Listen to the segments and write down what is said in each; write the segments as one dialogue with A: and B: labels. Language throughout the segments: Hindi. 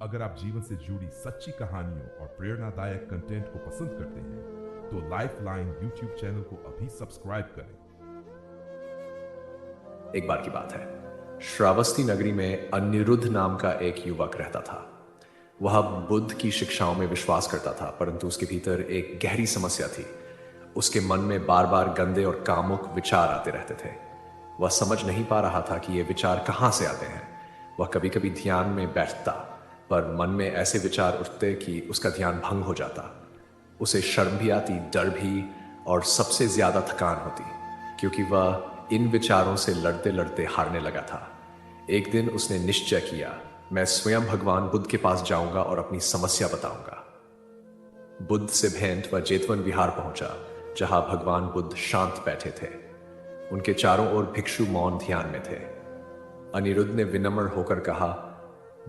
A: अगर आप जीवन से जुड़ी सच्ची कहानियों और प्रेरणादायक कंटेंट को पसंद करते हैं तो लाइफ लाइन यूट्यूब चैनल को अभी सब्सक्राइब करें।
B: एक बार की बात है, श्रावस्ती नगरी में अनिरुद्ध नाम का एक युवक रहता था। वह बुद्ध की शिक्षाओं में विश्वास करता था, परंतु उसके भीतर एक गहरी समस्या थी। उसके मन में बार बार गंदे और कामुक विचार आते रहते थे। वह समझ नहीं पा रहा था कि ये विचार कहाँ से आते हैं। वह कभी कभी ध्यान में बैठता, पर मन में ऐसे विचार उठते कि उसका ध्यान भंग हो जाता। उसे शर्म भी आती, डर भी, और सबसे ज्यादा थकान होती, क्योंकि वह इन विचारों से लड़ते लड़ते हारने लगा था। एक दिन उसने निश्चय किया, मैं स्वयं भगवान बुद्ध के पास जाऊंगा और अपनी समस्या बताऊंगा। बुद्ध से भेंट वह जेतवन विहार पहुंचा, जहां भगवान बुद्ध शांत बैठे थे। उनके चारों ओर भिक्षु मौन ध्यान में थे। अनिरुद्ध ने विनम्र होकर कहा,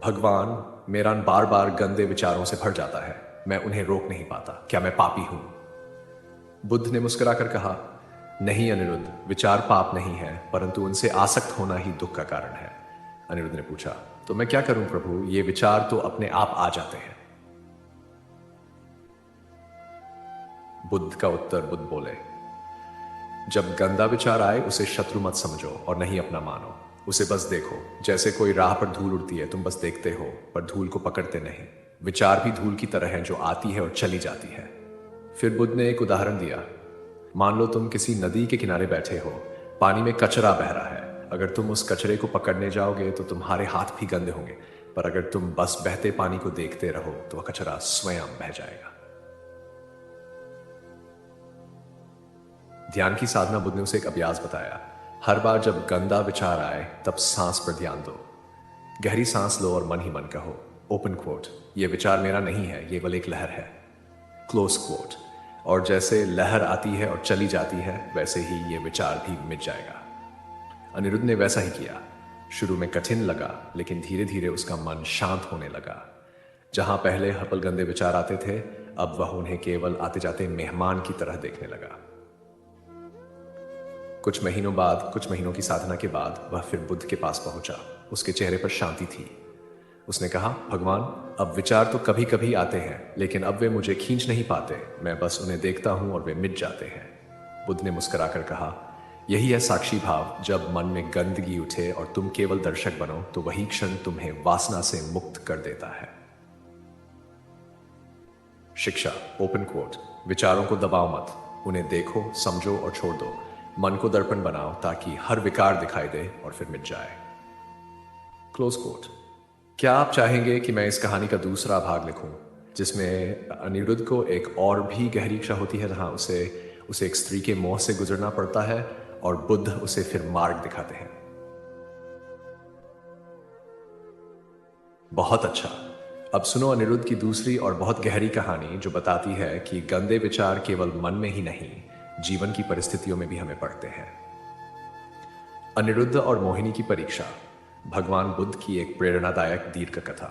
B: भगवान, मेरा बार बार गंदे विचारों से भर जाता है। मैं उन्हें रोक नहीं पाता। क्या मैं पापी हूं? बुद्ध ने मुस्कुराकर कहा, नहीं अनिरुद्ध, विचार पाप नहीं है, परंतु उनसे आसक्त होना ही दुख का कारण है। अनिरुद्ध ने पूछा, तो मैं क्या करूं प्रभु? ये विचार तो अपने आप आ जाते हैं। बुद्ध का उत्तर, बुद्ध बोले, जब गंदा विचार आए उसे शत्रु मत समझो और नहीं अपना मानो। उसे बस देखो, जैसे कोई राह पर धूल उड़ती है, तुम बस देखते हो पर धूल को पकड़ते नहीं। विचार भी धूल की तरह है, जो आती है और चली जाती है। फिर बुद्ध ने एक उदाहरण दिया। मान लो तुम किसी नदी के किनारे बैठे हो, पानी में कचरा बह रहा है। अगर तुम उस कचरे को पकड़ने जाओगे तो तुम्हारे हाथ भी गंदे होंगे, पर अगर तुम बस बहते पानी को देखते रहो तो वह कचरा स्वयं बह जाएगा। ध्यान की साधना बुद्ध ने उसे एक अभ्यास बताया। हर बार जब गंदा विचार आए तब सांस पर ध्यान दो। गहरी सांस लो और मन ही मन कहो, ओपन कोट, ये विचार मेरा नहीं है, ये केवल एक लहर है, क्लोज कोट। और जैसे लहर आती है और चली जाती है, वैसे ही ये विचार भी मिट जाएगा। अनिरुद्ध ने वैसा ही किया। शुरू में कठिन लगा, लेकिन धीरे धीरे उसका मन शांत होने लगा। जहां पहले हपल गंदे विचार आते थे, अब वह उन्हें केवल आते जाते मेहमान की तरह देखने लगा। कुछ महीनों की साधना के बाद वह फिर बुद्ध के पास पहुंचा। उसके चेहरे पर शांति थी। उसने कहा, भगवान, अब विचार तो कभी कभी आते हैं, लेकिन अब वे मुझे खींच नहीं पाते। मैं बस उन्हें देखता हूं और वे मिट जाते हैं। बुद्ध ने मुस्कुराकर कहा, यही है साक्षी भाव। जब मन में गंदगी उठे और तुम केवल दर्शक बनो, तो वही क्षण तुम्हें वासना से मुक्त कर देता है। शिक्षा, ओपन कोट, विचारों को दबाओ मत, उन्हें देखो, समझो और छोड़ दो। मन को दर्पण बनाओ ताकि हर विकार दिखाई दे और फिर मिट जाए। Close quote. क्या आप चाहेंगे कि मैं इस कहानी का दूसरा भाग लिखूं, जिसमें अनिरुद्ध को एक और भी गहरी इच्छा होती है, जहां उसे उसे एक स्त्री के मोह से गुजरना पड़ता है और बुद्ध उसे फिर मार्ग दिखाते हैं? बहुत अच्छा। अब सुनो अनिरुद्ध की दूसरी और बहुत गहरी कहानी, जो बताती है कि गंदे विचार केवल मन में ही नहीं, जीवन की परिस्थितियों में भी हमें पड़ते हैं। अनिरुद्ध और मोहिनी की परीक्षा, भगवान बुद्ध की एक प्रेरणादायक दीर्घ कथा।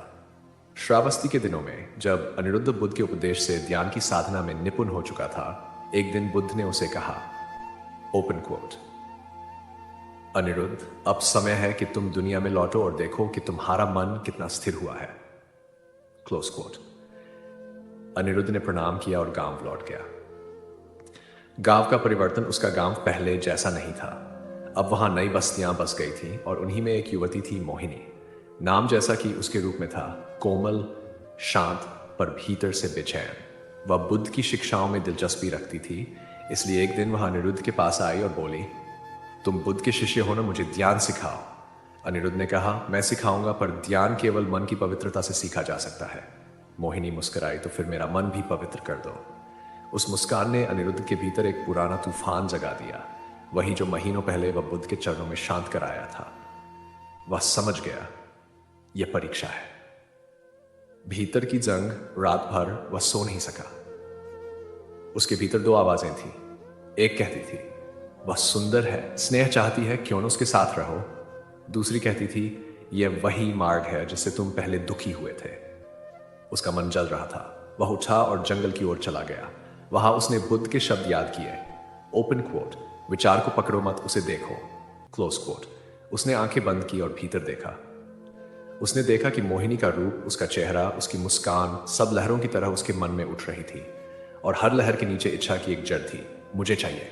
B: श्रावस्ती के दिनों में, जब अनिरुद्ध बुद्ध के उपदेश से ध्यान की साधना में निपुण हो चुका था, एक दिन बुद्ध ने उसे कहा, ओपन कोट, अनिरुद्ध, अब समय है कि तुम दुनिया में लौटो और देखो कि तुम्हारा मन कितना स्थिर हुआ है। Close coat. अनिरुद्ध ने प्रणाम किया और गांव लौट गया। गांव का परिवर्तन उसका गांव पहले जैसा नहीं था। अब वहां नई बस्तियां बस गई थी और उन्हीं में एक युवती थी, मोहिनी। नाम जैसा कि उसके रूप में था, कोमल, शांत, पर भीतर से बेचैन। वह बुद्ध की शिक्षाओं में दिलचस्पी रखती थी, इसलिए एक दिन वह अनिरुद्ध के पास आई और बोली, तुम बुद्ध के शिष्य हो ना, मुझे ध्यान सिखाओ। अनिरुद्ध ने कहा, मैं सिखाऊंगा, पर ध्यान केवल मन की पवित्रता से सीखा जा सकता है। मोहिनी मुस्कुराई, तो फिर मेरा मन भी पवित्र कर दो। उस मुस्कान ने अनिरुद्ध के भीतर एक पुराना तूफान जगा दिया, वही जो महीनों पहले वह बुद्ध के चरणों में शांत कराया था। वह समझ गया, यह परीक्षा है। भीतर की जंग, रात भर वह सो नहीं सका। उसके भीतर दो आवाजें थी। एक कहती थी, वह सुंदर है, स्नेह चाहती है, क्यों न उसके साथ रहो। दूसरी कहती थी, यह वही मार्ग है जिससे तुम पहले दुखी हुए थे। उसका मन जल रहा था। वह उठा और जंगल की ओर चला गया। वहां उसने बुद्ध के शब्द याद किए, ओपन कोट, विचार को पकड़ो मत, उसे देखो। Close quote. उसने आंखें बंद की और भीतर देखा। उसने देखा कि मोहिनी का रूप, उसका चेहरा, उसकी मुस्कान सब लहरों की तरह उसके मन में उठ रही थी और हर लहर के नीचे इच्छा की एक जड़ थी, मुझे चाहिए।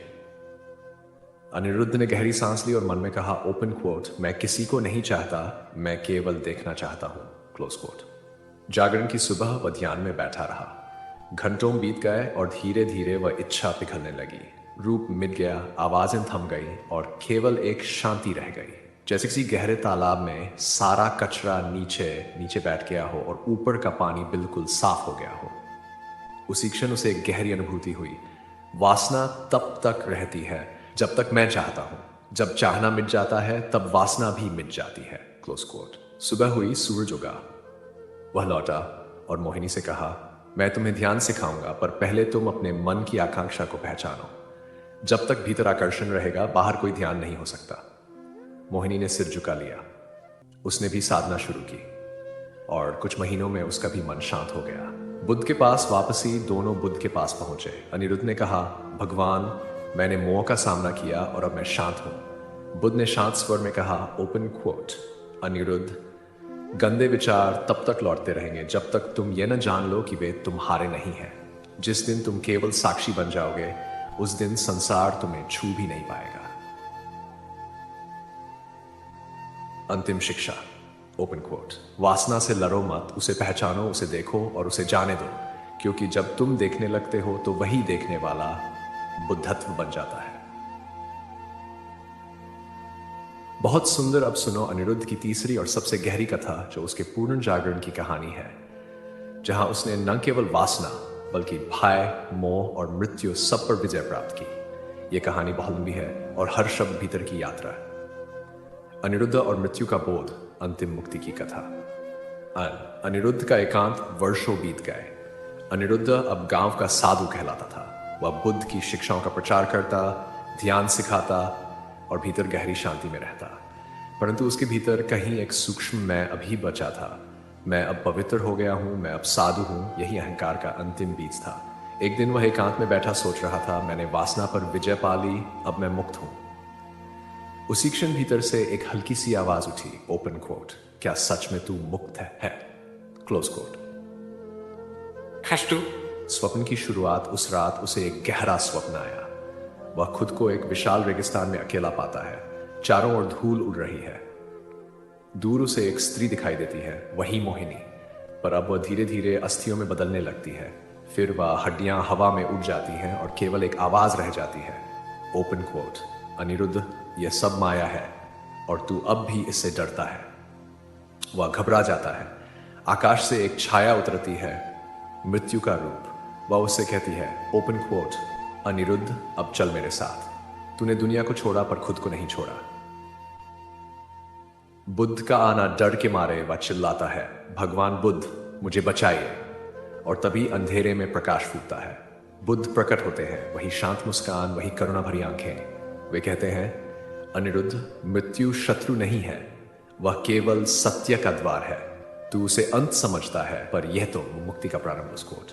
B: अनिरुद्ध ने गहरी सांस ली और मन में कहा, ओपन क्वोट, मैं किसी को नहीं चाहता, मैं केवल देखना चाहता हूं, क्लोज क्वोट। जागरण की सुबह वह ध्यान में बैठा रहा। घंटों बीत गए और धीरे धीरे वह इच्छा पिघलने लगी। रूप मिट गया, आवाजें थम गई और केवल एक शांति रह गई, जैसे किसी गहरे तालाब में सारा कचरा नीचे नीचे बैठ गया हो और ऊपर का पानी बिल्कुल साफ हो गया हो। उसी क्षण उसे एक गहरी अनुभूति हुई, वासना तब तक रहती है जब तक मैं चाहता हूं, जब चाहना मिट जाता है तब वासना भी मिट जाती है, क्लोज कोट। सुबह हुई, सूरज उगा। वह लौटा और मोहिनी से कहा, मैं तुम्हें ध्यान सिखाऊंगा, पर पहले तुम अपने मन की आकांक्षा को पहचानो। जब तक भीतर आकर्षण रहेगा, बाहर कोई ध्यान नहीं हो सकता। मोहिनी ने सिर झुका लिया। उसने भी साधना शुरू की और कुछ महीनों में उसका भी मन शांत हो गया। बुद्ध के पास वापसी दोनों बुद्ध के पास पहुंचे। अनिरुद्ध ने कहा, भगवान, मैंने मोह का सामना किया और अब मैं शांत हूं। बुद्ध ने शांत स्वर में कहा, ओपन क्वोट, अनिरुद्ध, गंदे विचार तब तक लौटते रहेंगे जब तक तुम ये न जान लो कि वे तुम्हारे नहीं हैं। जिस दिन तुम केवल साक्षी बन जाओगे, उस दिन संसार तुम्हें छू भी नहीं पाएगा। अंतिम शिक्षा, ओपन क्वोट, वासना से लड़ो मत, उसे पहचानो, उसे देखो और उसे जाने दो, क्योंकि जब तुम देखने लगते हो तो वही देखने वाला बुद्धत्व बन जाता है। बहुत सुंदर। अब सुनो अनिरुद्ध की तीसरी और सबसे गहरी कथा, जो उसके पूर्ण जागरण की कहानी है, जहां उसने न केवल वासना बल्कि भय, मोह और मृत्यु सब पर विजय प्राप्त की। यह कहानी बहुत लंबी है और हर शब्द भीतर की यात्रा है। अनिरुद्ध और मृत्यु का बोध, अंतिम मुक्ति की कथा। अनिरुद्ध का एकांत, वर्षों बीत गए। अनिरुद्ध अब गांव का साधु कहलाता था। वह बुद्ध की शिक्षाओं का प्रचार करता, ध्यान सिखाता और भीतर गहरी शांति में रहता। परंतु उसके भीतर कहीं एक सूक्ष्म मैं अभी बचा था। मैं अब पवित्र हो गया हूं, मैं अब साधु हूं, यही अहंकार का अंतिम बीज था। एक दिन वह एकांत में बैठा सोच रहा था, मैंने वासना पर विजय पा ली, अब मैं मुक्त हूं। उसी क्षण भीतर से एक हल्की सी आवाज उठी, ओपन कोट, क्या सच में तू मुक्त है? Close quote. स्वप्न की शुरुआत, उस रात उसे एक गहरा स्वप्न आया। वह खुद को एक विशाल रेगिस्तान में अकेला पाता है। चारों ओर धूल उड़ रही है। दूर उसे एक स्त्री दिखाई देती है, वही मोहिनी, पर अब वह धीरे धीरे अस्थियों में बदलने लगती है। फिर वह हड्डियां हवा में उड़ जाती हैं और केवल एक आवाज रह जाती है, ओपन कोट, अनिरुद्ध, यह सब माया है और तू अब भी इससे डरता है। वह घबरा जाता है। आकाश से एक छाया उतरती है, मृत्यु का रूप। वह उससे कहती है, ओपन कोट, अनिरुद्ध, अब चल मेरे साथ। तूने दुनिया को छोड़ा पर खुद को नहीं छोड़ा। बुद्ध का आना डर के मारे वह चिल्लाता है, भगवान बुद्ध, मुझे बचाइए। और तभी अंधेरे में प्रकाश फूटता है। बुद्ध प्रकट होते हैं, वही शांत मुस्कान, वही करुणा भरी आंखें। वे कहते हैं, अनिरुद्ध, मृत्यु शत्रु नहीं है, वह केवल सत्य का द्वार है। तू उसे अंत समझता है, पर यह तो मुक्ति का प्रारंभ। कोट।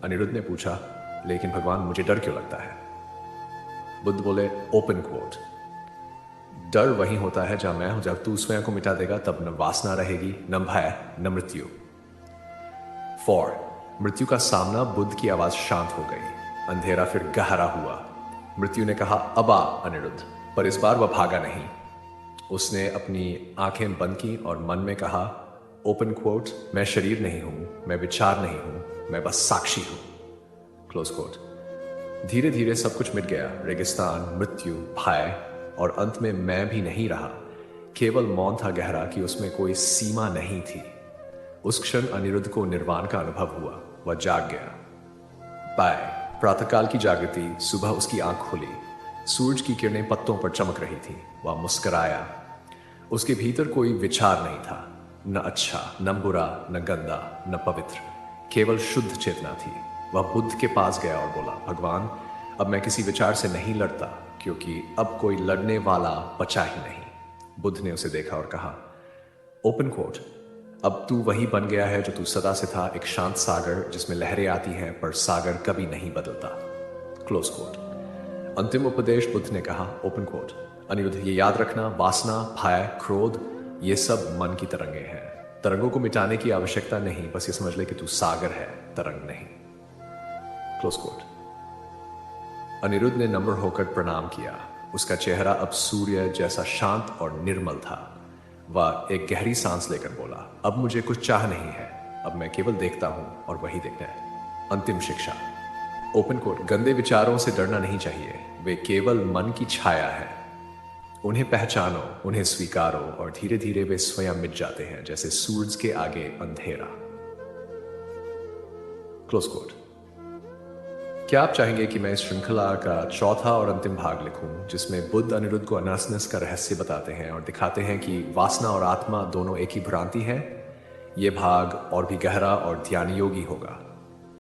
B: अनिरुद्ध ने पूछा, लेकिन भगवान, मुझे डर क्यों लगता है? बुद्ध बोले, ओपन कोट, डर वही होता है जहां मैं हूं। जब तू स्वयं को मिटा देगा, तब न वासना रहेगी, न भय, न मृत्यु। 4. मृत्यु का सामना। बुद्ध की आवाज शांत हो गई। अंधेरा फिर गहरा हुआ। मृत्यु ने कहा, अब आ अनिरुद्ध, पर इस बार वह भागा नहीं। उसने अपनी आंखें बंद की और मन में कहा, ओपन कोट, मैं शरीर नहीं हूं, मैं विचार नहीं हूं, मैं बस साक्षी हूं। Close quote. धीरे धीरे सब कुछ मिट गया। रेगिस्तान, मृत्यु, भय और अंत में मैं भी नहीं रहा। केवल मौन था गहरा कि उसमें कोई सीमा नहीं थी। उस क्षण अनिरुद्ध को निर्वाण का अनुभव हुआ। वह जाग गया। बाय प्रातःकाल की जागृति। सुबह उसकी आंख खुली। सूरज की किरणें पत्तों पर चमक रही थी। वह मुस्कुराया। उसके भीतर कोई विचार नहीं था, न अच्छा, न बुरा, न गंदा, न पवित्र, केवल शुद्ध चेतना थी। वह बुद्ध के पास गया और बोला, भगवान, अब मैं किसी विचार से नहीं लड़ता, क्योंकि अब कोई लड़ने वाला बचा ही नहीं। बुद्ध ने उसे देखा और कहा, ओपन कोट, अब तू वही बन गया है जो तू सदा से था, एक शांत सागर जिसमें लहरें आती हैं पर सागर कभी नहीं बदलता। Close quote. अंतिम उपदेश। बुद्ध ने कहा, ओपन कोट, अनिरुद्ध, ये याद रखना, वासना, भय, क्रोध, ये सब मन की तरंगे हैं। तरंगों को मिटाने की आवश्यकता नहीं, बस ये समझ ले कि तू सागर है, तरंग नहीं। Close coat. अनिरुद्ध ने नम्र होकर प्रणाम किया। उसका चेहरा अब सूर्य जैसा शांत और निर्मल था। वह एक गहरी सांस लेकर बोला, अब मुझे कुछ चाह नहीं है, अब मैं केवल देखता हूं और वही देखना है। अंतिम शिक्षा। Open quote. गंदे विचारों से डरना नहीं चाहिए, वे केवल मन की छाया है। उन्हें पहचानो, उन्हें स्वीकारो और धीरे धीरे वे स्वयं मिट जाते हैं, जैसे सूरज के आगे अंधेरा। Close quote. क्या आप चाहेंगे कि मैं इस श्रृंखला का चौथा और अंतिम भाग लिखूं, जिसमें बुद्ध अनिरुद्ध को अनर्सनेस का रहस्य बताते हैं और दिखाते हैं कि वासना और आत्मा दोनों एक ही भ्रांति हैं? यह भाग और भी गहरा और ध्यान योगी होगा।